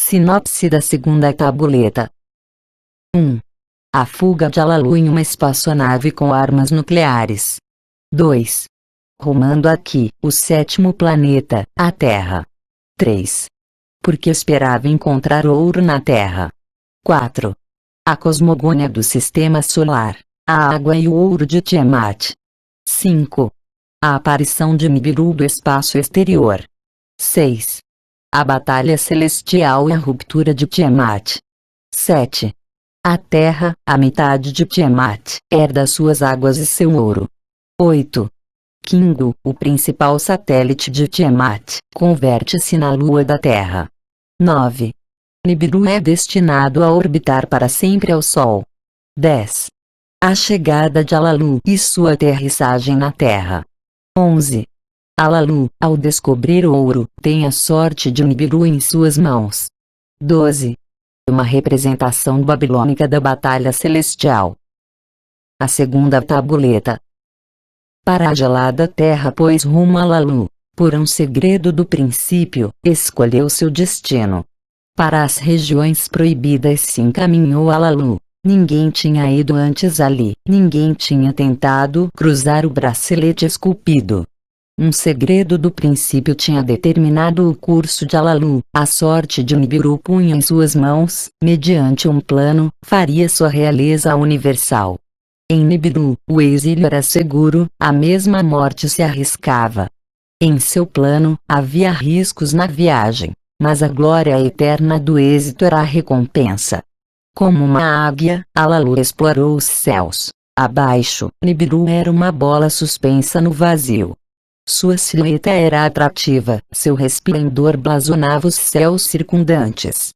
Sinopse da segunda tabuleta. 1. A fuga de Alalu em uma espaçonave com armas nucleares. 2. Rumando aqui, o sétimo planeta, a Terra. 3. Porque esperava encontrar ouro na Terra. 4. A cosmogônia do Sistema Solar, a água e o ouro de Tiamat. 5. A aparição de Nibiru do espaço exterior. 6. A batalha celestial e a ruptura de Tiamat. 7. A Terra, a metade de Tiamat, herda suas águas e seu ouro. 8. Kingu, o principal satélite de Tiamat, converte-se na lua da Terra. 9. Nibiru é destinado a orbitar para sempre ao Sol. 10. A chegada de Alalu e sua aterrissagem na Terra. 11. Alalu, ao descobrir o ouro, tem a sorte de Nibiru em suas mãos. 12. Uma representação babilônica da batalha celestial. A segunda tabuleta. Para a gelada terra pôs rumo a Alalu, por um segredo do princípio, escolheu seu destino. Para as regiões proibidas se encaminhou Alalu. Ninguém tinha ido antes ali, ninguém tinha tentado cruzar o bracelete esculpido. Um segredo do princípio tinha determinado o curso de Alalu, a sorte de Nibiru punha em suas mãos, mediante um plano, faria sua realeza universal. Em Nibiru, o exílio era seguro, a mesma morte se arriscava. Em seu plano, havia riscos na viagem, mas a glória eterna do êxito era a recompensa. Como uma águia, Alalu explorou os céus. Abaixo, Nibiru era uma bola suspensa no vazio. Sua silhueta era atrativa, seu resplendor blasonava os céus circundantes.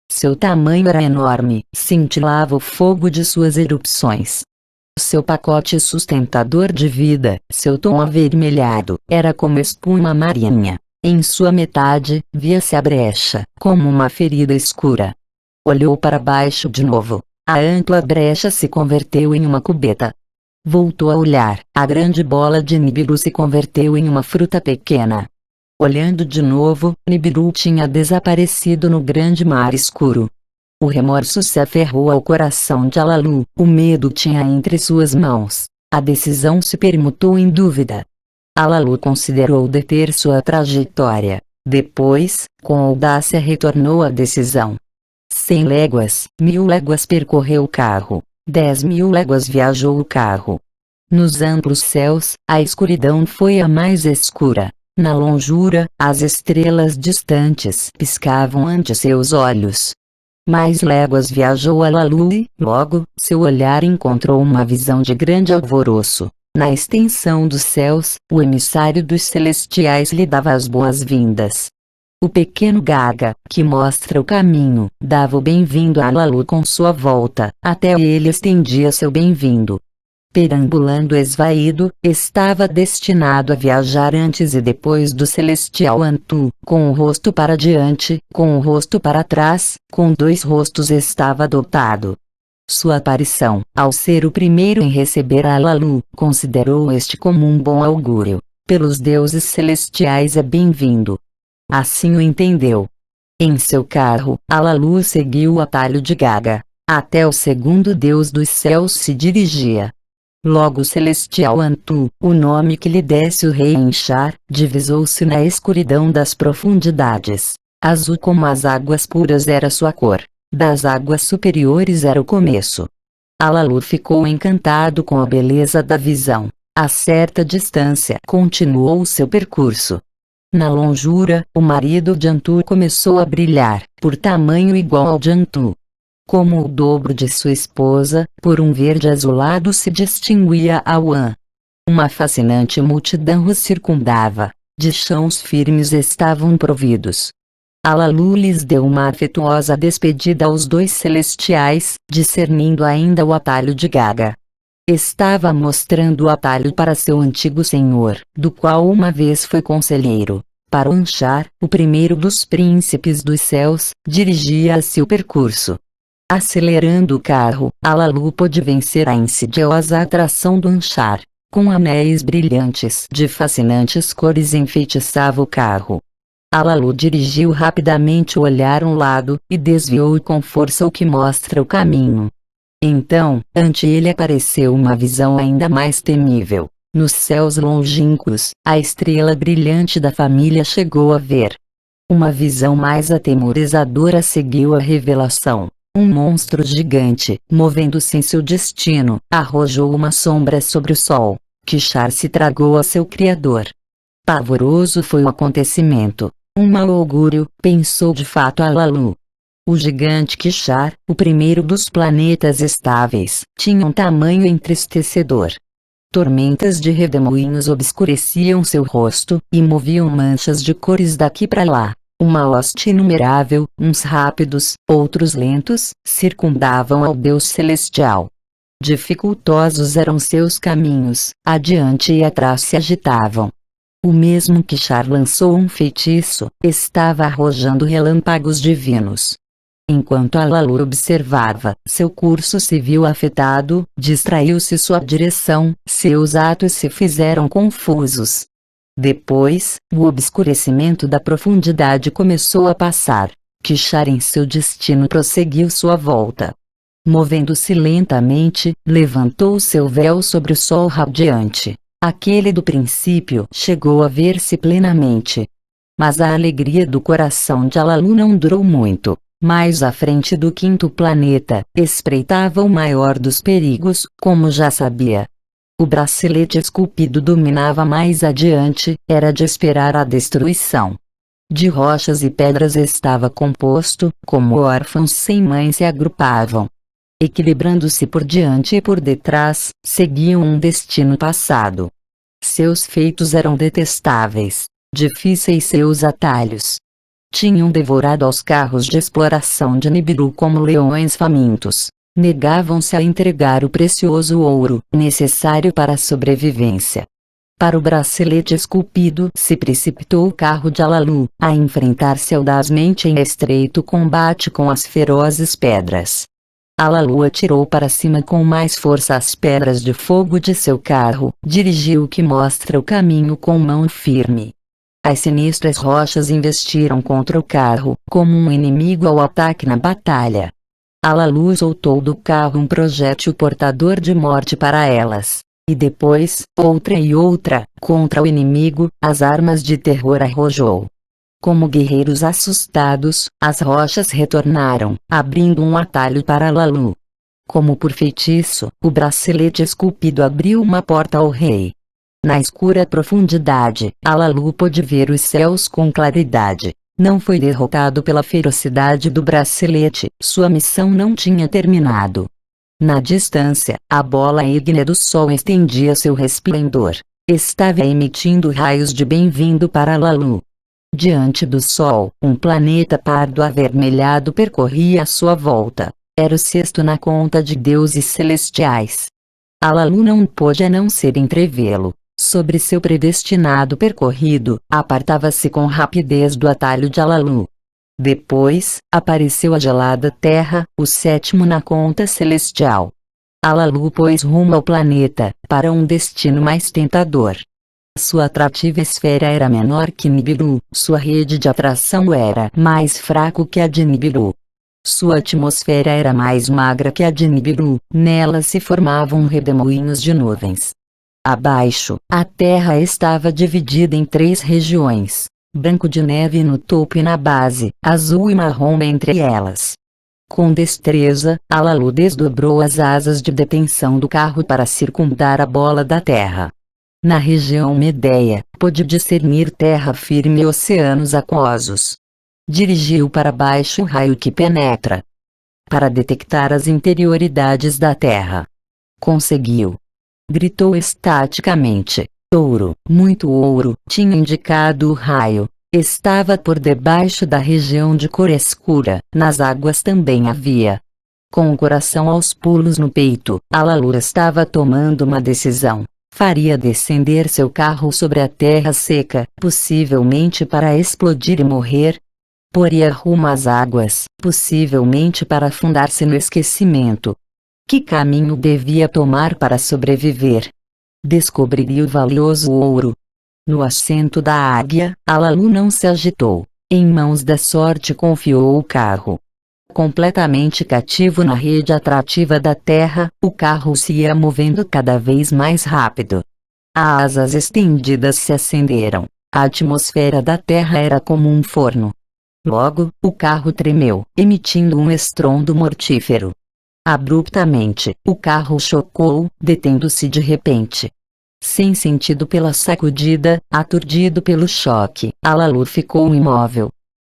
Seu tamanho era enorme, cintilava o fogo de suas erupções. Seu pacote sustentador de vida, seu tom avermelhado, era como espuma marinha. Em sua metade, via-se a brecha, como uma ferida escura. Olhou para baixo de novo. A ampla brecha se converteu em uma cubeta. Voltou a olhar, a grande bola de Nibiru se converteu em uma fruta pequena. Olhando de novo, Nibiru tinha desaparecido no grande mar escuro. O remorso se aferrou ao coração de Alalu, o medo tinha entre suas mãos. A decisão se permutou em dúvida. Alalu considerou deter sua trajetória. Depois, com audácia retornou à decisão. 100 léguas, 1000 léguas percorreu o carro. 10.000 léguas viajou o carro. Nos amplos céus, a escuridão foi a mais escura. Na longura, as estrelas distantes piscavam ante seus olhos. Mais léguas viajou Alalu e, logo, seu olhar encontrou uma visão de grande alvoroço. Na extensão dos céus, o emissário dos celestiais lhe dava as boas-vindas. O pequeno Gaga, que mostra o caminho, dava o bem-vindo a Alalu com sua volta, até ele estendia seu bem-vindo. Perambulando esvaído, estava destinado a viajar antes e depois do celestial Antu, com o rosto para diante, com o rosto para trás, com 2 rostos estava dotado. Sua aparição, ao ser o primeiro em receber a Alalu, considerou este como um bom augúrio. Pelos deuses celestiais é bem-vindo. Assim o entendeu. Em seu carro, Alalu seguiu o atalho de Gaga. Até o segundo deus dos céus se dirigia. Logo o celestial Antu, o nome que lhe desse o rei Enchar, divisou-se na escuridão das profundidades. Azul como as águas puras era sua cor. Das águas superiores era o começo. Alalu ficou encantado com a beleza da visão. A certa distância continuou seu percurso. Na longura, o marido de Antu começou a brilhar, por tamanho igual ao de Antu. Como o dobro de sua esposa, por um verde azulado se distinguia Awan. Uma fascinante multidão o circundava, de chãos firmes estavam providos. Alalu lhes deu uma afetuosa despedida aos 2 celestiais, discernindo ainda o atalho de Gaga. Estava mostrando o atalho para seu antigo senhor, do qual uma vez foi conselheiro. Para Anchar, o primeiro dos príncipes dos céus, dirigia-se o percurso. Acelerando o carro, Alalu pôde vencer a insidiosa atração do Anchar. Com anéis brilhantes de fascinantes cores enfeitiçava o carro. Alalu dirigiu rapidamente o olhar um lado, e desviou com força o que mostra o caminho. Então, ante ele apareceu uma visão ainda mais temível. Nos céus longínquos, a estrela brilhante da família chegou a ver. Uma visão mais atemorizadora seguiu a revelação. Um monstro gigante, movendo-se em seu destino, arrojou uma sombra sobre o sol. Kishar se tragou a seu criador. Pavoroso foi o acontecimento. Um mau augúrio, pensou de fato Alalu. O gigante Kishar, o primeiro dos planetas estáveis, tinha um tamanho entristecedor. Tormentas de redemoinhos obscureciam seu rosto, e moviam manchas de cores daqui para lá. Uma hoste inumerável, uns rápidos, outros lentos, circundavam ao Deus celestial. Dificultosos eram seus caminhos, adiante e atrás se agitavam. O mesmo Kishar lançou um feitiço, estava arrojando relâmpagos divinos. Enquanto Alalu observava, seu curso se viu afetado, distraiu-se sua direção, seus atos se fizeram confusos. Depois, o obscurecimento da profundidade começou a passar. Kishar em seu destino prosseguiu sua volta. Movendo-se lentamente, levantou seu véu sobre o sol radiante. Aquele do princípio chegou a ver-se plenamente. Mas a alegria do coração de Alalu não durou muito. Mais à frente do quinto planeta, espreitava o maior dos perigos, como já sabia. O bracelete esculpido dominava mais adiante, era de esperar a destruição. De rochas e pedras estava composto, como órfãos sem mãe se agrupavam. Equilibrando-se por diante e por detrás, seguiam um destino passado. Seus feitos eram detestáveis, difíceis seus atalhos. Tinham devorado aos carros de exploração de Nibiru como leões famintos. Negavam-se a entregar o precioso ouro, necessário para a sobrevivência. Para o bracelete esculpido se precipitou o carro de Alalu, a enfrentar-se audazmente em estreito combate com as ferozes pedras. Alalu atirou para cima com mais força as pedras de fogo de seu carro, dirigiu o que mostra o caminho com mão firme. As sinistras rochas investiram contra o carro, como um inimigo ao ataque na batalha. Alalu soltou do carro um projétil portador de morte para elas. E depois, outra e outra, contra o inimigo, as armas de terror arrojou. Como guerreiros assustados, as rochas retornaram, abrindo um atalho para Alalu. Como por feitiço, o bracelete esculpido abriu uma porta ao rei. Na escura profundidade, Alalu pôde ver os céus com claridade. Não foi derrotado pela ferocidade do bracelete, sua missão não tinha terminado. Na distância, a bola ígnea do sol estendia seu resplendor. Estava emitindo raios de bem-vindo para Alalu. Diante do sol, um planeta pardo avermelhado percorria a sua volta. Era o sexto na conta de deuses celestiais. Alalu não pôde a não ser entrevê-lo. Sobre seu predestinado percorrido, apartava-se com rapidez do atalho de Alalu. Depois, apareceu a gelada Terra, o sétimo na conta celestial. Alalu pôs rumo ao planeta, para um destino mais tentador. Sua atrativa esfera era menor que Nibiru, sua rede de atração era mais fraco que a de Nibiru. Sua atmosfera era mais magra que a de Nibiru, nela se formavam redemoinhos de nuvens. Abaixo, a terra estava dividida em 3 regiões, branco de neve no topo e na base, azul e marrom entre elas. Com destreza, Alalu desdobrou as asas de detenção do carro para circundar a bola da terra. Na região Medeia, pôde discernir terra firme e oceanos aquosos. Dirigiu para baixo o raio que penetra, para detectar as interioridades da terra. Conseguiu. Gritou estaticamente. Ouro, muito ouro, tinha indicado o raio. Estava por debaixo da região de cor escura, nas águas também havia. Com o coração aos pulos no peito, Alalu estava tomando uma decisão. Faria descender seu carro sobre a terra seca, possivelmente para explodir e morrer. Poria rumo às águas, possivelmente para afundar-se no esquecimento. Que caminho devia tomar para sobreviver? Descobriria o valioso ouro. No assento da águia, Alalu não se agitou. Em mãos da sorte confiou o carro. Completamente cativo na rede atrativa da terra, o carro se ia movendo cada vez mais rápido. As asas estendidas se acenderam. A atmosfera da terra era como um forno. Logo, o carro tremeu, emitindo um estrondo mortífero. Abruptamente, o carro chocou, detendo-se de repente. Sem sentido pela sacudida, aturdido pelo choque, Alalu ficou imóvel.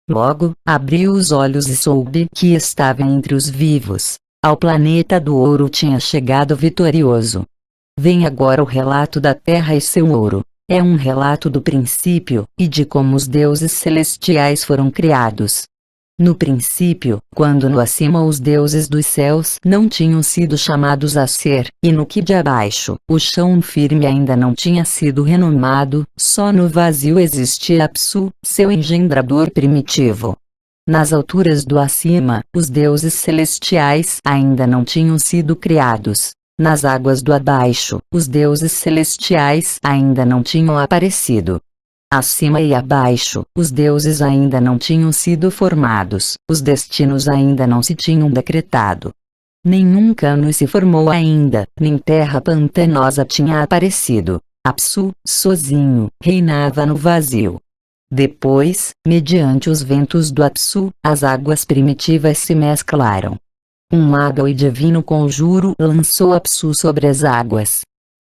Logo, abriu os olhos e soube que estava entre os vivos. Ao planeta do ouro tinha chegado vitorioso. Vem agora o relato da Terra e seu ouro. É um relato do princípio, e de como os deuses celestiais foram criados. No princípio, quando no acima os deuses dos céus não tinham sido chamados a ser, e no que de abaixo, o chão firme ainda não tinha sido renomado, só no vazio existia Apsu, seu engendrador primitivo. Nas alturas do acima, os deuses celestiais ainda não tinham sido criados. Nas águas do abaixo, os deuses celestiais ainda não tinham aparecido. Acima e abaixo, os deuses ainda não tinham sido formados, os destinos ainda não se tinham decretado. Nenhum cano se formou ainda, nem terra pantanosa tinha aparecido. Apsu, sozinho, reinava no vazio. Depois, mediante os ventos do Apsu, as águas primitivas se mesclaram. Um água e divino conjuro lançou Apsu sobre as águas.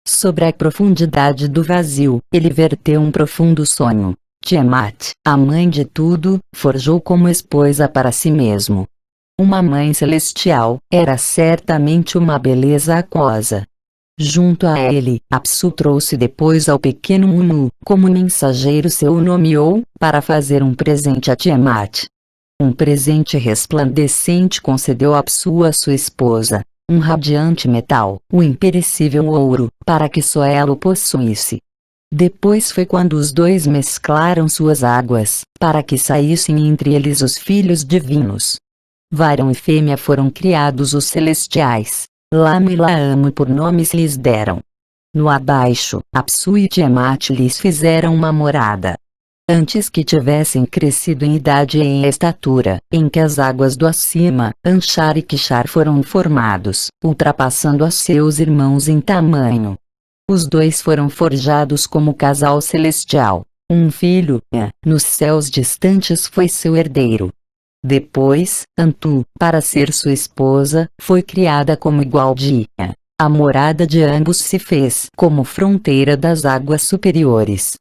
Sobre a profundidade do vazio, ele verteu um profundo sonho. Tiamat, a mãe de tudo, forjou como esposa para si mesmo. Uma mãe celestial, era certamente uma beleza aquosa. Junto a ele, Apsu trouxe depois ao pequeno Munu, como mensageiro seu o nomeou, para fazer um presente a Tiamat. Um presente resplandecente concedeu Apsu a sua esposa. Um radiante metal, o imperecível ouro, para que só ela o possuísse. Depois foi quando os dois mesclaram suas águas, para que saíssem entre eles os filhos divinos. Varão e fêmea foram criados os celestiais. Lama e Laamo por nomes lhes deram. No abaixo, Apsu e Tiamat lhes fizeram uma morada. Antes que tivessem crescido em idade e em estatura, em que as águas do acima, Anshar e Kishar foram formados, ultrapassando a seus irmãos em tamanho. Os dois foram forjados como casal celestial. Um filho, nos céus distantes foi seu herdeiro. Depois, Antu, para ser sua esposa, foi criada como igual de Ea. A morada de ambos se fez como fronteira das águas superiores.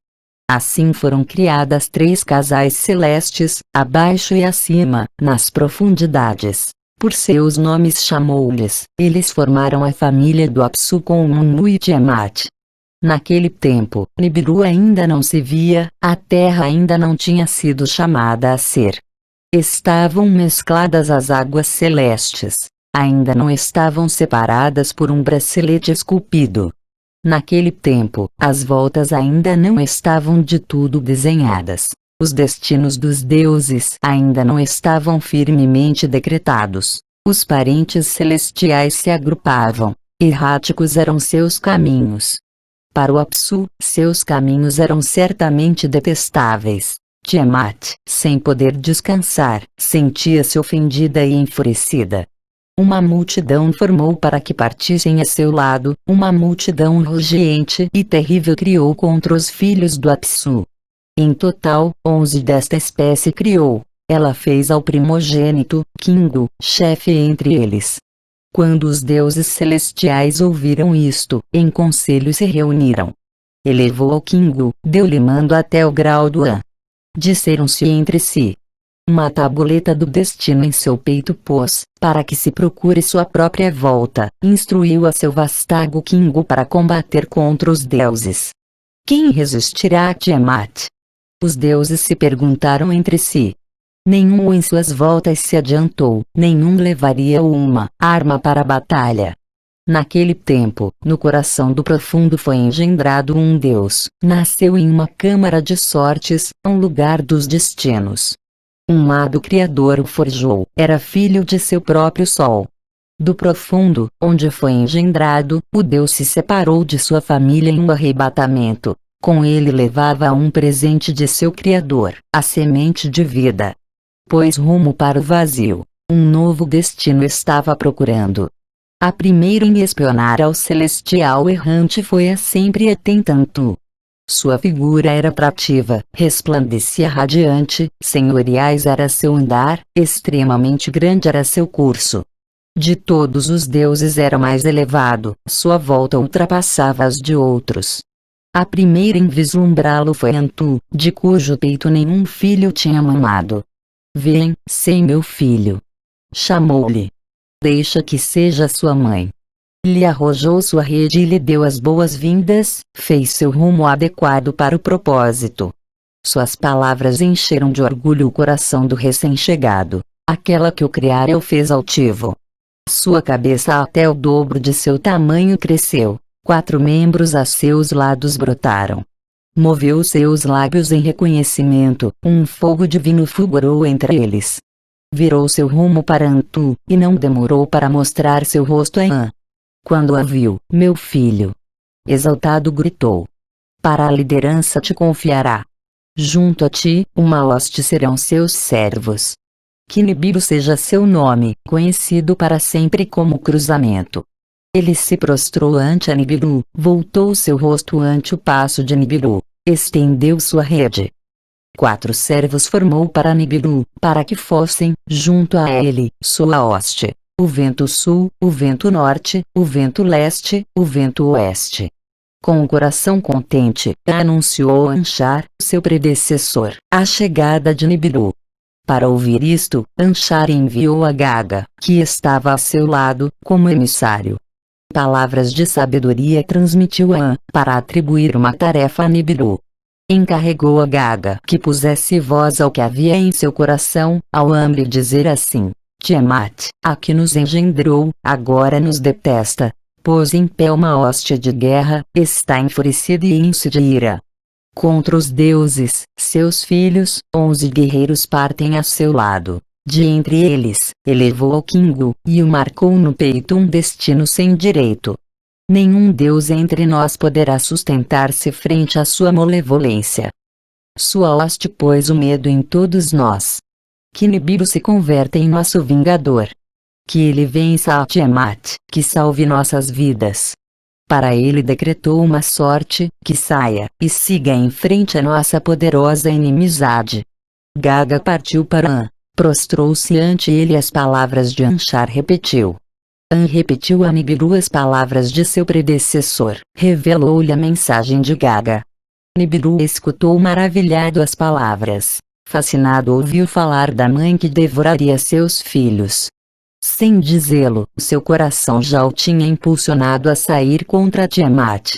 Assim foram criadas 3 casais celestes, abaixo e acima, nas profundidades. Por seus nomes chamou-lhes, eles formaram a família do Apsu com Munu e Tiamat. Naquele tempo, Nibiru ainda não se via, a terra ainda não tinha sido chamada a ser. Estavam mescladas as águas celestes. Ainda não estavam separadas por um bracelete esculpido. Naquele tempo, as voltas ainda não estavam de tudo desenhadas. Os destinos dos deuses ainda não estavam firmemente decretados. Os parentes celestiais se agrupavam. Erráticos eram seus caminhos. Para o Apsu, seus caminhos eram certamente detestáveis. Tiamat, sem poder descansar, sentia-se ofendida e enfurecida. Uma multidão formou para que partissem a seu lado, uma multidão rugiente e terrível criou contra os filhos do Apsu. Em total, 11 desta espécie criou. Ela fez ao primogênito, Kingu, chefe entre eles. Quando os deuses celestiais ouviram isto, em conselho se reuniram. Elevou ao Kingu, deu-lhe mando até o grau do An. Disseram-se entre si. Uma tabuleta do destino em seu peito pôs, para que se procure sua própria volta, instruiu a seu vastago Kingu para combater contra os deuses. Quem resistirá a Tiamat? Os deuses se perguntaram entre si. Nenhum em suas voltas se adiantou, nenhum levaria uma arma para a batalha. Naquele tempo, no coração do profundo foi engendrado um deus, nasceu em uma câmara de sortes, um lugar dos destinos. Um hado criador o forjou, era filho de seu próprio sol. Do profundo, onde foi engendrado, o Deus se separou de sua família em um arrebatamento. Com ele levava um presente de seu Criador, a semente de vida. Pôs rumo para o vazio. Um novo destino estava procurando. A primeira em espionar ao celestial errante foi a sempre Etentantu. Sua figura era atrativa, resplandecia radiante, senhoriais era seu andar, extremamente grande era seu curso. De todos os deuses era mais elevado, sua volta ultrapassava as de outros. A primeira em vislumbrá-lo foi Antu, de cujo peito nenhum filho tinha mamado. Vem, sei meu filho. Chamou-lhe. Deixa que seja sua mãe. Lhe arrojou sua rede e lhe deu as boas-vindas, fez seu rumo adequado para o propósito. Suas palavras encheram de orgulho o coração do recém-chegado. Aquela que o criara o fez altivo. Sua cabeça até o dobro de seu tamanho cresceu, 4 membros a seus lados brotaram. Moveu seus lábios em reconhecimento, um fogo divino fulgurou entre eles. Virou seu rumo para Antu, e não demorou para mostrar seu rosto a An. Quando a viu, meu filho, exaltado gritou. Para a liderança te confiará. Junto a ti, uma hoste serão seus servos. Que Nibiru seja seu nome, conhecido para sempre como cruzamento. Ele se prostrou ante a Nibiru, voltou seu rosto ante o passo de Nibiru, estendeu sua rede. 4 servos formou para Nibiru, para que fossem, junto a ele, sua hoste, o vento sul, o vento norte, o vento leste, o vento oeste. Com o coração contente, anunciou Anshar, seu predecessor, a chegada de Nibiru. Para ouvir isto, Anshar enviou a Gaga, que estava a seu lado, como emissário. Palavras de sabedoria transmitiu a An, para atribuir uma tarefa a Nibiru. Encarregou a Gaga que pusesse voz ao que havia em seu coração, ao An lhe dizer assim: Tiamat, a que nos engendrou, agora nos detesta. Pôs em pé uma hóstia de guerra, está enfurecida e índice de ira. Contra os deuses, seus filhos, 11 guerreiros partem a seu lado. De entre eles, elevou ao Kingu, e o marcou no peito um destino sem direito. Nenhum deus entre nós poderá sustentar-se frente à sua malevolência. Sua hoste pôs o medo em todos nós. Que Nibiru se converta em nosso vingador. Que ele vença a Tiamat, que salve nossas vidas. Para ele decretou uma sorte, que saia, e siga em frente a nossa poderosa inimizade. Gaga partiu para An, prostrou-se ante ele e as palavras de Anshar repetiu. An repetiu a Nibiru as palavras de seu predecessor, revelou-lhe a mensagem de Gaga. Nibiru escutou maravilhado as palavras, fascinado ouviu falar da mãe que devoraria seus filhos. Sem dizê-lo, seu coração já o tinha impulsionado a sair contra Tiamat.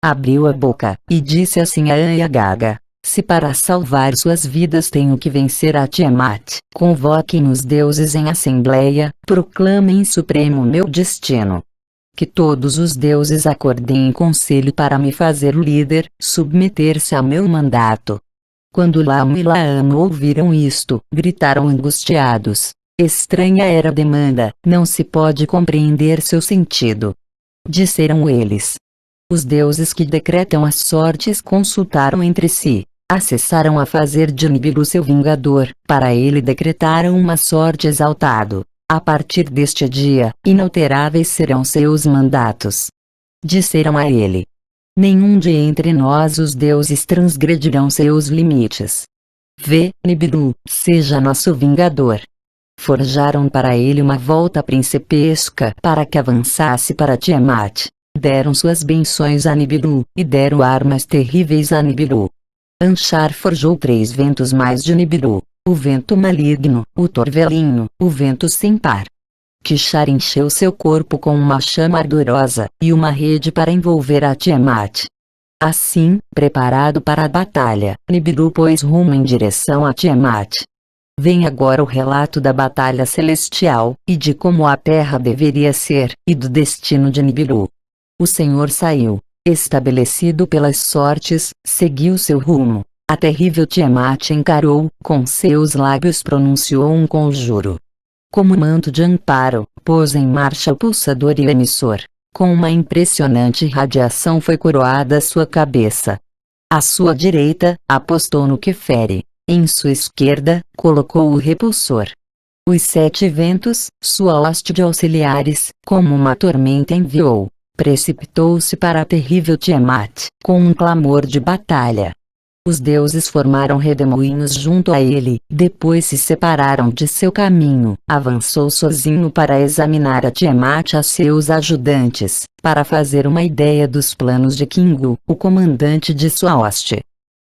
Abriu a boca, e disse assim a An e a Gaga: se para salvar suas vidas tenho que vencer a Tiamat, convoquem os deuses em assembleia, proclamem supremo meu destino. Que todos os deuses acordem em conselho para me fazer líder, submeter-se a meu mandato. Quando Lamu e Laam ouviram isto, gritaram angustiados. Estranha era a demanda, não se pode compreender seu sentido. Disseram eles. Os deuses que decretam as sortes consultaram entre si, acessaram a fazer de Nibiru seu vingador, para ele decretaram uma sorte exaltado. A partir deste dia, inalteráveis serão seus mandatos. Disseram a ele. Nenhum de entre nós os deuses transgredirão seus limites. Vê, Nibiru, seja nosso vingador. Forjaram para ele uma volta principesca para que avançasse para Tiamat. Deram suas benções a Nibiru, e deram armas terríveis a Nibiru. Anshar forjou 3 ventos mais de Nibiru, o vento maligno, o torvelinho, o vento sem par. Kishar encheu seu corpo com uma chama ardorosa, e uma rede para envolver a Tiamat. Assim, preparado para a batalha, Nibiru pôs rumo em direção a Tiamat. Vem agora o relato da batalha celestial, e de como a terra deveria ser, e do destino de Nibiru. O Senhor saiu, estabelecido pelas sortes, seguiu seu rumo. A terrível Tiamat encarou, com seus lábios pronunciou um conjuro. Como manto de amparo, pôs em marcha o pulsador e o emissor. Com uma impressionante radiação foi coroada sua cabeça. À sua direita, apostou no que fere. Em sua esquerda, colocou o repulsor. Os 7 ventos, sua hoste de auxiliares, como uma tormenta enviou. Precipitou-se para a terrível Tiamat, com um clamor de batalha. Os deuses formaram redemoinhos junto a ele, depois se separaram de seu caminho. Avançou sozinho para examinar a Tiamat a seus ajudantes, para fazer uma ideia dos planos de Kingu, o comandante de sua hoste.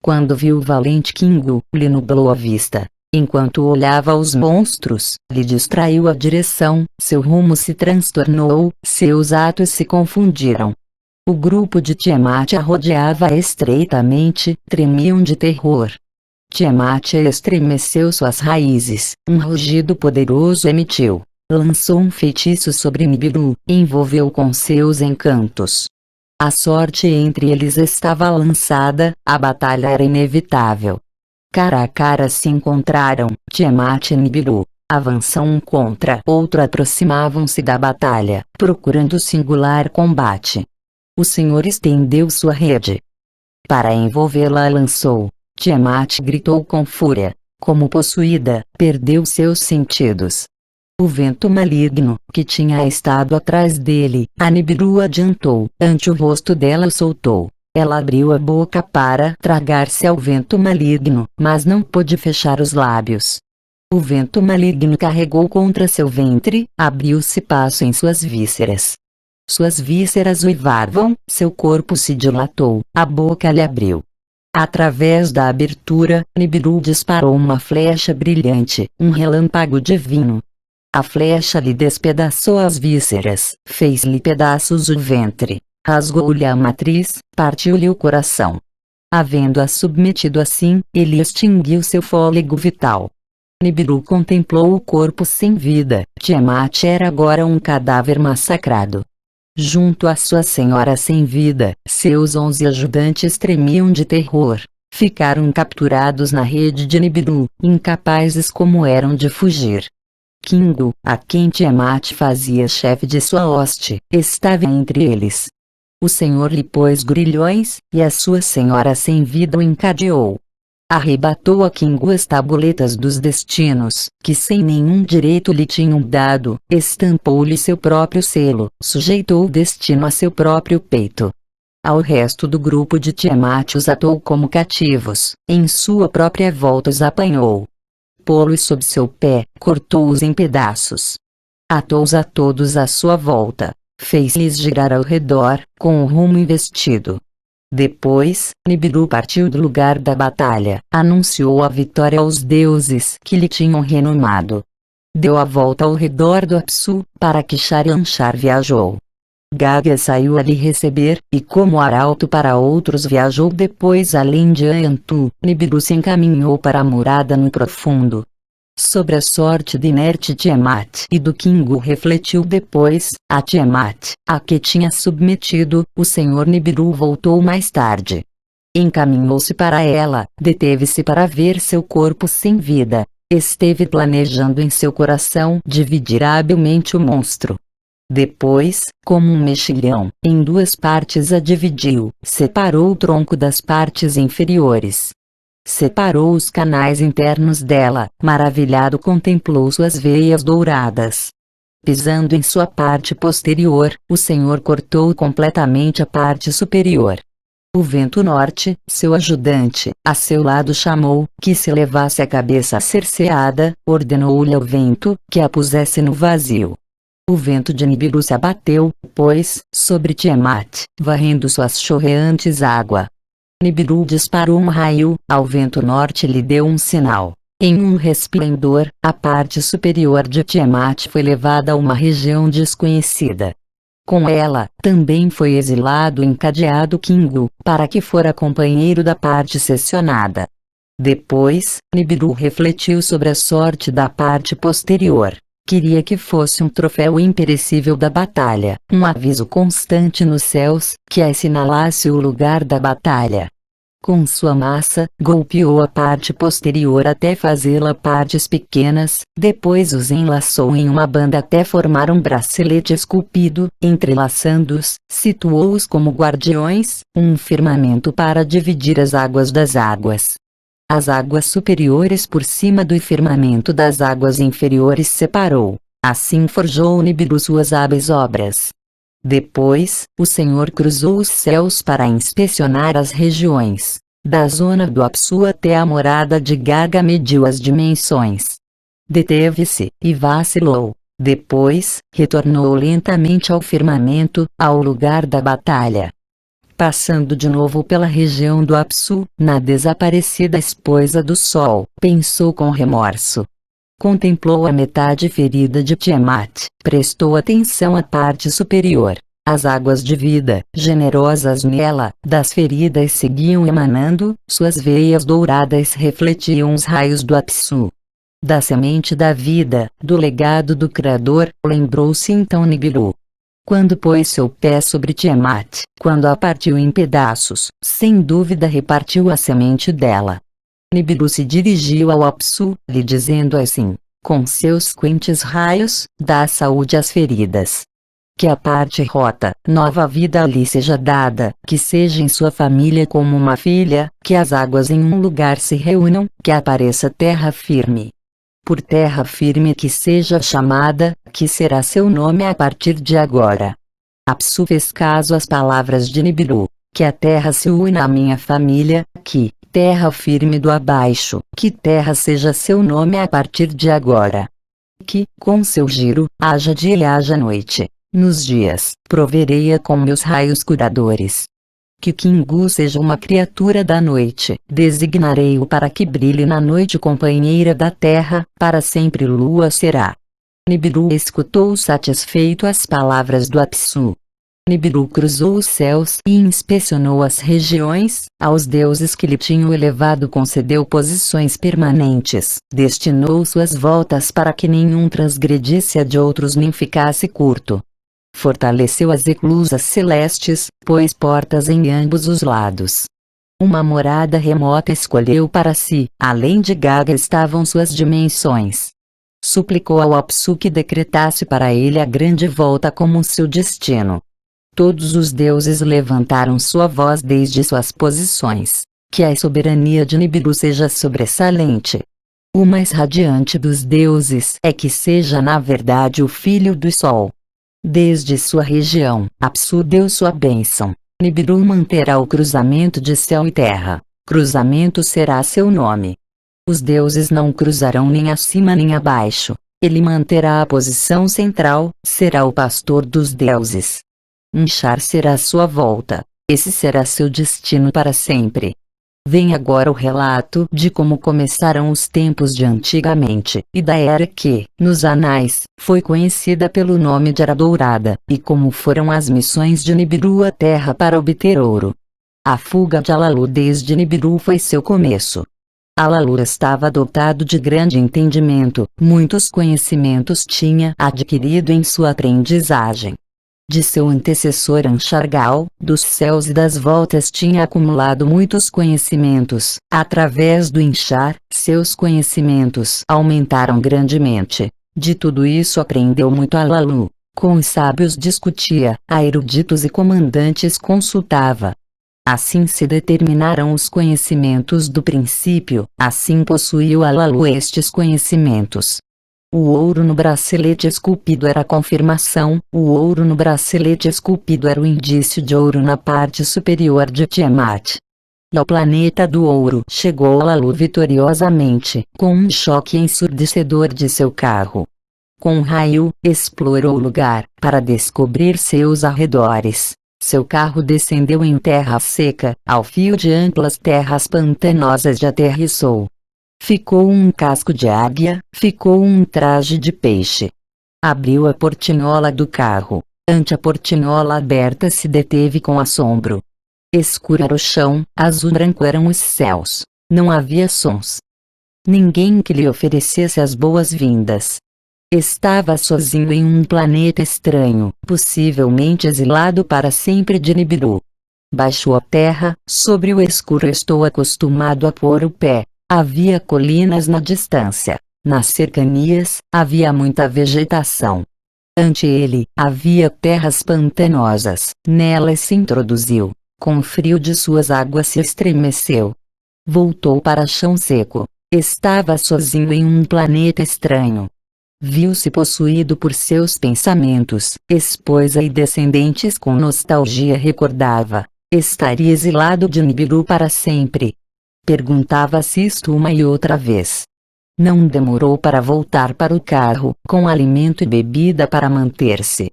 Quando viu o valente Kingu, lhe nublou a vista. Enquanto olhava os monstros, lhe distraiu a direção, seu rumo se transtornou, seus atos se confundiram. O grupo de Tiamat a rodeava estreitamente, tremiam de terror. Tiamat estremeceu suas raízes, um rugido poderoso emitiu. Lançou um feitiço sobre Nibiru, envolveu com seus encantos. A sorte entre eles estava lançada, a batalha era inevitável. Cara a cara se encontraram, Tiamat e Nibiru. Avançam um contra outro, aproximavam-se da batalha, procurando singular combate. O Senhor estendeu sua rede. Para envolvê-la lançou. Tiamat gritou com fúria. Como possuída, perdeu seus sentidos. O vento maligno, que tinha estado atrás dele, a Nibiru adiantou, ante o rosto dela soltou. Ela abriu a boca para tragar-se ao vento maligno, mas não pôde fechar os lábios. O vento maligno carregou contra seu ventre, abriu-se passo em suas vísceras. Suas vísceras uivavam, seu corpo se dilatou, a boca lhe abriu. Através da abertura, Nibiru disparou uma flecha brilhante, um relâmpago divino. A flecha lhe despedaçou as vísceras, fez-lhe pedaços o ventre, rasgou-lhe a matriz, partiu-lhe o coração. Havendo-a submetido assim, ele extinguiu seu fôlego vital. Nibiru contemplou o corpo sem vida. Tiamat era agora um cadáver massacrado. Junto à sua senhora sem vida, seus 11 ajudantes tremiam de terror. Ficaram capturados na rede de Nibiru, incapazes como eram de fugir. Kingu, a quem Tiamat fazia chefe de sua hoste, estava entre eles. O Senhor lhe pôs grilhões, e a sua senhora sem vida o encadeou. Arrebatou a Kingu as tabuletas dos destinos, que sem nenhum direito lhe tinham dado, estampou-lhe seu próprio selo, sujeitou o destino a seu próprio peito. Ao resto do grupo de Tiamat os atou como cativos, em sua própria volta os apanhou. Pô-los sob seu pé, cortou-os em pedaços. Atou-os a todos à sua volta, fez-lhes girar ao redor, com o rumo investido. Depois, Nibiru partiu do lugar da batalha, anunciou a vitória aos deuses que lhe tinham renomado. Deu a volta ao redor do Apsu, para que Sharanshar viajou. Gaga saiu a lhe receber, e como arauto para outros viajou depois além de Ayantu. Nibiru se encaminhou para a morada no profundo. Sobre a sorte de inerte Tiamat e do Kingu refletiu depois, a Tiamat, a que tinha submetido, o Senhor Nibiru voltou mais tarde. Encaminhou-se para ela, deteve-se para ver seu corpo sem vida, esteve planejando em seu coração dividir habilmente o monstro. Depois, como um mexilhão, em 2 partes a dividiu, separou o tronco das partes inferiores. Separou os canais internos dela, maravilhado contemplou suas veias douradas. Pisando em sua parte posterior, o Senhor cortou completamente a parte superior. O vento norte, seu ajudante, a seu lado chamou, que se levasse a cabeça cerceada, ordenou-lhe ao vento, que a pusesse no vazio. O vento de Nibiru se abateu, pois, sobre Tiamat, varrendo suas chorreantes água. Nibiru disparou um raio, ao vento norte lhe deu um sinal. Em um resplendor, a parte superior de Tiamat foi levada a uma região desconhecida. Com ela, também foi exilado e encadeado Kingu, para que fora companheiro da parte seccionada. Depois, Nibiru refletiu sobre a sorte da parte posterior. Queria que fosse um troféu imperecível da batalha, um aviso constante nos céus, que assinalasse o lugar da batalha. Com sua massa, golpeou a parte posterior até fazê-la partes pequenas, depois os enlaçou em uma banda até formar um bracelete esculpido, entrelaçando-os, situou-os como guardiões, um firmamento para dividir as águas das águas. As águas superiores por cima do firmamento das águas inferiores separou. Assim forjou Nibiru suas hábeis obras. Depois, o Senhor cruzou os céus para inspecionar as regiões. Da zona do Apsu até a morada de Gaga mediu as dimensões. Deteve-se, e vacilou. Depois, retornou lentamente ao firmamento, ao lugar da batalha. Passando de novo pela região do Apsu, na desaparecida esposa do Sol, pensou com remorso. Contemplou a metade ferida de Tiamat, prestou atenção à parte superior. As águas de vida, generosas nela, das feridas seguiam emanando, suas veias douradas refletiam os raios do Apsu. Da semente da vida, do legado do Criador, lembrou-se então Nibiru. Quando pôs seu pé sobre Tiamat, quando a partiu em pedaços, sem dúvida repartiu a semente dela. Nibiru se dirigiu ao Apsu, lhe dizendo assim, com seus quentes raios, dá saúde às feridas. Que a parte rota, nova vida ali seja dada, que seja em sua família como uma filha, que as águas em um lugar se reúnam, que apareça terra firme. Por terra firme que seja chamada, que será seu nome a partir de agora. Apsu fez caso às palavras de Nibiru, que a terra se una à minha família, que, terra firme do abaixo, que terra seja seu nome a partir de agora. Que, com seu giro, haja dia e haja noite. Nos dias, proverei-a com meus raios curadores. Que Kingu seja uma criatura da noite, designarei-o para que brilhe na noite companheira da terra, para sempre lua será. Nibiru escutou satisfeito as palavras do Apsu. Nibiru cruzou os céus e inspecionou as regiões, aos deuses que lhe tinham elevado concedeu posições permanentes, destinou suas voltas para que nenhum transgredisse a de outros nem ficasse curto. Fortaleceu as eclusas celestes, pôs portas em ambos os lados. Uma morada remota escolheu para si, além de Gaga estavam suas dimensões. Suplicou ao Apsu que decretasse para ele a grande volta como seu destino. Todos os deuses levantaram sua voz desde suas posições. Que a soberania de Nibiru seja sobressalente. O mais radiante dos deuses é que seja na verdade o filho do Sol. Desde sua região, Apsu deu sua bênção. Nibiru manterá o cruzamento de céu e terra. Cruzamento será seu nome. Os deuses não cruzarão nem acima nem abaixo. Ele manterá a posição central, será o pastor dos deuses. Inchar será sua volta. Esse será seu destino para sempre. Vem agora o relato de como começaram os tempos de antigamente, e da era que, nos anais, foi conhecida pelo nome de Era Dourada, e como foram as missões de Nibiru à Terra para obter ouro. A fuga de Alalu desde Nibiru foi seu começo. Alalu estava dotado de grande entendimento, muitos conhecimentos tinha adquirido em sua aprendizagem. De seu antecessor Anshargal, dos céus e das voltas tinha acumulado muitos conhecimentos. Através do Inchar, seus conhecimentos aumentaram grandemente. De tudo isso aprendeu muito Alalu. Com os sábios discutia, a eruditos e comandantes consultava. Assim se determinaram os conhecimentos do princípio, assim possuiu Alalu estes conhecimentos. O ouro no bracelete esculpido era a confirmação, o ouro no bracelete esculpido era o indício de ouro na parte superior de Tiamat. E ao planeta do ouro chegou Alalu vitoriosamente, com um choque ensurdecedor de seu carro. Com um raio, explorou o lugar, para descobrir seus arredores. Seu carro descendeu em terra seca, ao fio de amplas terras pantanosas e aterrissou. Ficou um casco de águia, ficou um traje de peixe. Abriu a portinhola do carro. Ante a portinhola aberta se deteve com assombro. Escuro era o chão, azul branco eram os céus. Não havia sons. Ninguém que lhe oferecesse as boas-vindas. Estava sozinho em um planeta estranho, possivelmente exilado para sempre de Nibiru. Baixou a terra, sobre o escuro estou acostumado a pôr o pé. Havia colinas na distância. Nas cercanias, havia muita vegetação. Ante ele, havia terras pantanosas. Nelas se introduziu. Com o frio de suas águas se estremeceu. Voltou para chão seco. Estava sozinho em um planeta estranho. Viu-se possuído por seus pensamentos. Esposa e descendentes com nostalgia recordava. Estaria exilado de Nibiru para sempre. Perguntava-se isto uma e outra vez. Não demorou para voltar para o carro, com alimento e bebida para manter-se.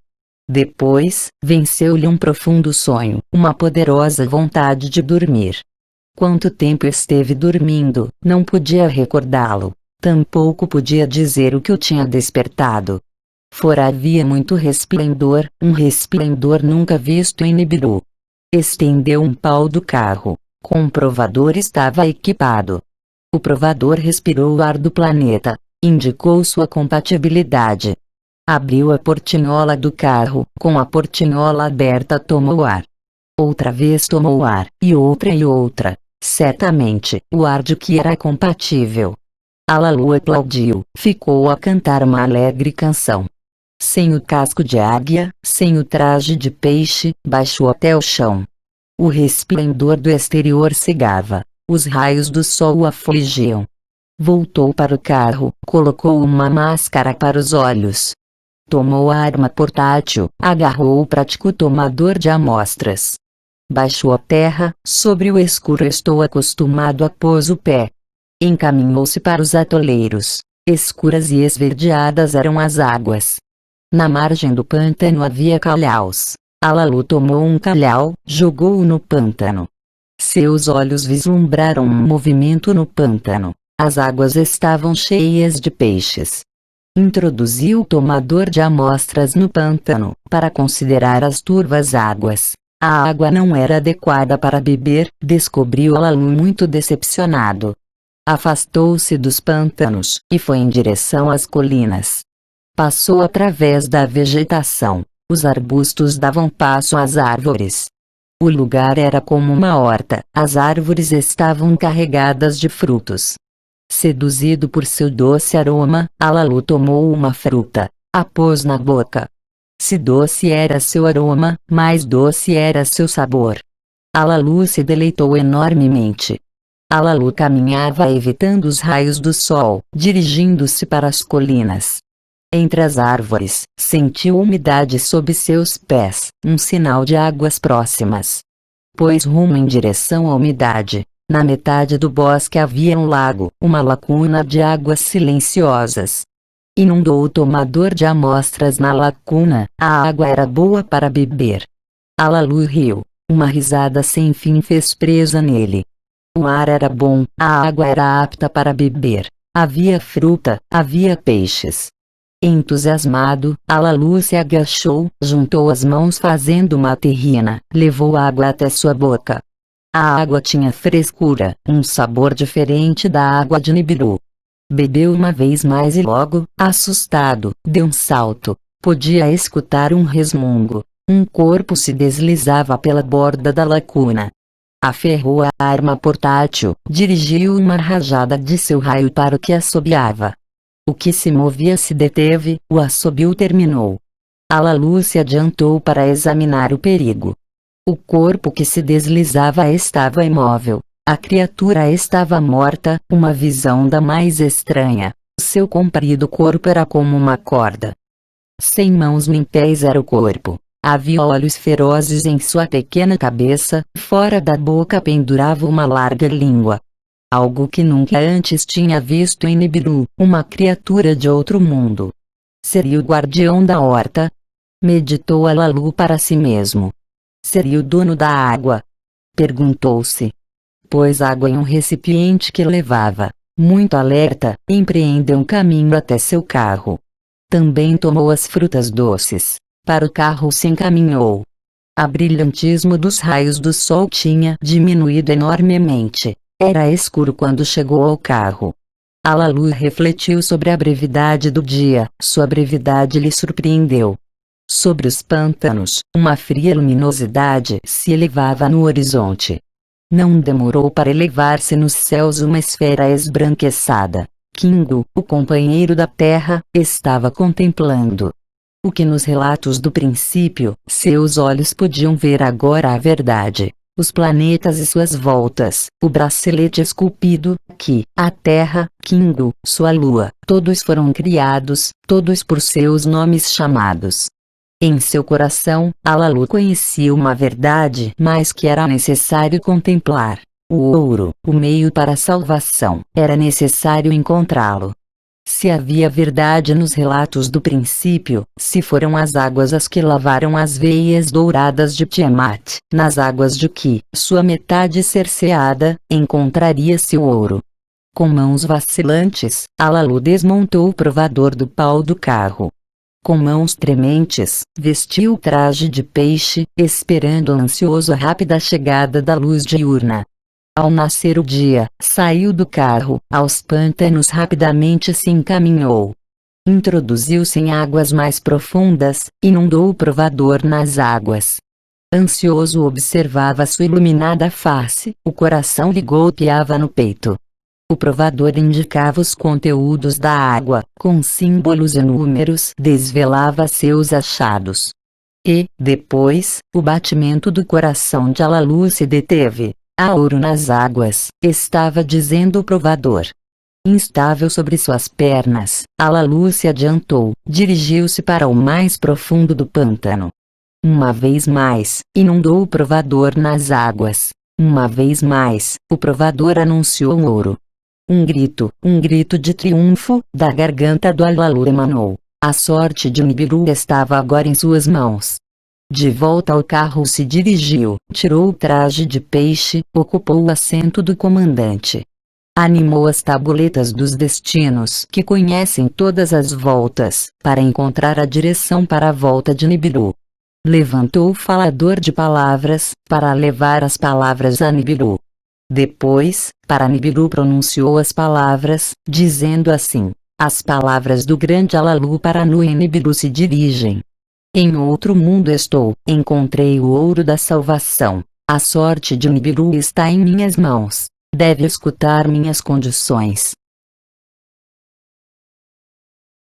Depois, venceu-lhe um profundo sonho, uma poderosa vontade de dormir. Quanto tempo esteve dormindo, não podia recordá-lo, tampouco podia dizer o que o tinha despertado. Fora havia muito resplendor, um resplendor nunca visto em Nibiru. Estendeu um pau do carro. Com o provador estava equipado. O provador respirou o ar do planeta, indicou sua compatibilidade. Abriu a portinhola do carro, com a portinhola aberta tomou ar. Outra vez tomou ar, e outra. Certamente, o ar de que era compatível. Alalu aplaudiu, ficou a cantar uma alegre canção. Sem o casco de águia, sem o traje de peixe, baixou até o chão. O resplendor do exterior cegava, os raios do sol o afligiam. Voltou para o carro, colocou uma máscara para os olhos. Tomou a arma portátil, agarrou o prático tomador de amostras. Baixou a terra, sobre o escuro estou acostumado a pôs o pé. Encaminhou-se para os atoleiros. Escuras e esverdeadas eram as águas. Na margem do pântano havia calhaus. Alalu tomou um calhau, jogou-o no pântano. Seus olhos vislumbraram um movimento no pântano. As águas estavam cheias de peixes. Introduziu o tomador de amostras no pântano, para considerar as turvas águas. A água não era adequada para beber, descobriu Alalu muito decepcionado. Afastou-se dos pântanos, e foi em direção às colinas. Passou através da vegetação. Os arbustos davam passo às árvores. O lugar era como uma horta, as árvores estavam carregadas de frutos. Seduzido por seu doce aroma, Alalu tomou uma fruta, a pôs na boca. Se doce era seu aroma, mais doce era seu sabor. Alalu se deleitou enormemente. Alalu caminhava evitando os raios do sol, dirigindo-se para as colinas. Entre as árvores, sentiu umidade sob seus pés, um sinal de águas próximas. Pôs rumo em direção à umidade. Na metade do bosque havia um lago, uma lacuna de águas silenciosas. Inundou o tomador de amostras na lacuna, a água era boa para beber. Alalu riu. Uma risada sem fim fez presa nele. O ar era bom, a água era apta para beber. Havia fruta, havia peixes. Entusiasmado, Alalu se agachou, juntou as mãos fazendo uma terrina, levou a água até sua boca. A água tinha frescura, um sabor diferente da água de Nibiru. Bebeu uma vez mais e logo, assustado, deu um salto. Podia escutar um resmungo. Um corpo se deslizava pela borda da lacuna. Aferrou a arma portátil, dirigiu uma rajada de seu raio para o que assobiava. O que se movia se deteve, o assobio terminou. Alalu se adiantou para examinar o perigo. O corpo que se deslizava estava imóvel. A criatura estava morta, uma visão da mais estranha. Seu comprido corpo era como uma corda. Sem mãos nem pés era o corpo. Havia olhos ferozes em sua pequena cabeça, fora da boca pendurava uma larga língua. Algo que nunca antes tinha visto em Nibiru, uma criatura de outro mundo. Seria o guardião da horta? Meditou Alalu para si mesmo. Seria o dono da água? Perguntou-se. Pôs água em um recipiente que levava. Muito alerta, empreendeu um caminho até seu carro. Também tomou as frutas doces. Para o carro se encaminhou. A brilhantismo dos raios do sol tinha diminuído enormemente. Era escuro quando chegou ao carro. Alalu refletiu sobre a brevidade do dia, sua brevidade lhe surpreendeu. Sobre os pântanos, uma fria luminosidade se elevava no horizonte. Não demorou para elevar-se nos céus uma esfera esbranquiçada. Kingo, o companheiro da Terra, estava contemplando. O que nos relatos do princípio, seus olhos podiam ver agora a verdade. Os planetas e suas voltas, o bracelete esculpido, que, a Terra, Kingo, sua lua, todos foram criados, todos por seus nomes chamados. Em seu coração, Alalu conhecia uma verdade mais que era necessário contemplar. O ouro, o meio para a salvação, era necessário encontrá-lo. Se havia verdade nos relatos do princípio, se foram as águas as que lavaram as veias douradas de Tiamat, nas águas de Ki, sua metade cerceada, encontraria-se o ouro. Com mãos vacilantes, Alalu desmontou o provador do pau do carro. Com mãos trementes, vestiu o traje de peixe, esperando ansioso a rápida chegada da luz diurna. Ao nascer o dia, saiu do carro, aos pântanos rapidamente se encaminhou. Introduziu-se em águas mais profundas, inundou o provador nas águas. Ansioso observava sua iluminada face, o coração lhe golpeava no peito. O provador indicava os conteúdos da água, com símbolos e números, desvelava seus achados. E, depois, o batimento do coração de Alalu se deteve. Há ouro nas águas, estava dizendo o provador. Instável sobre suas pernas, Alalu se adiantou, dirigiu-se para o mais profundo do pântano. Uma vez mais, inundou o provador nas águas. Uma vez mais, o provador anunciou o ouro. Um grito de triunfo, da garganta do Alalu emanou. A sorte de Nibiru estava agora em suas mãos. De volta ao carro se dirigiu, tirou o traje de peixe, ocupou o assento do comandante. Animou as tabuletas dos destinos que conhecem todas as voltas, para encontrar a direção para a volta de Nibiru. Levantou o falador de palavras, para levar as palavras a Nibiru. Depois, para Nibiru pronunciou as palavras, dizendo assim: as palavras do grande Alalu para Nu em Nibiru se dirigem. Em outro mundo estou, encontrei o ouro da salvação. A sorte de Nibiru está em minhas mãos. Deve escutar minhas condições.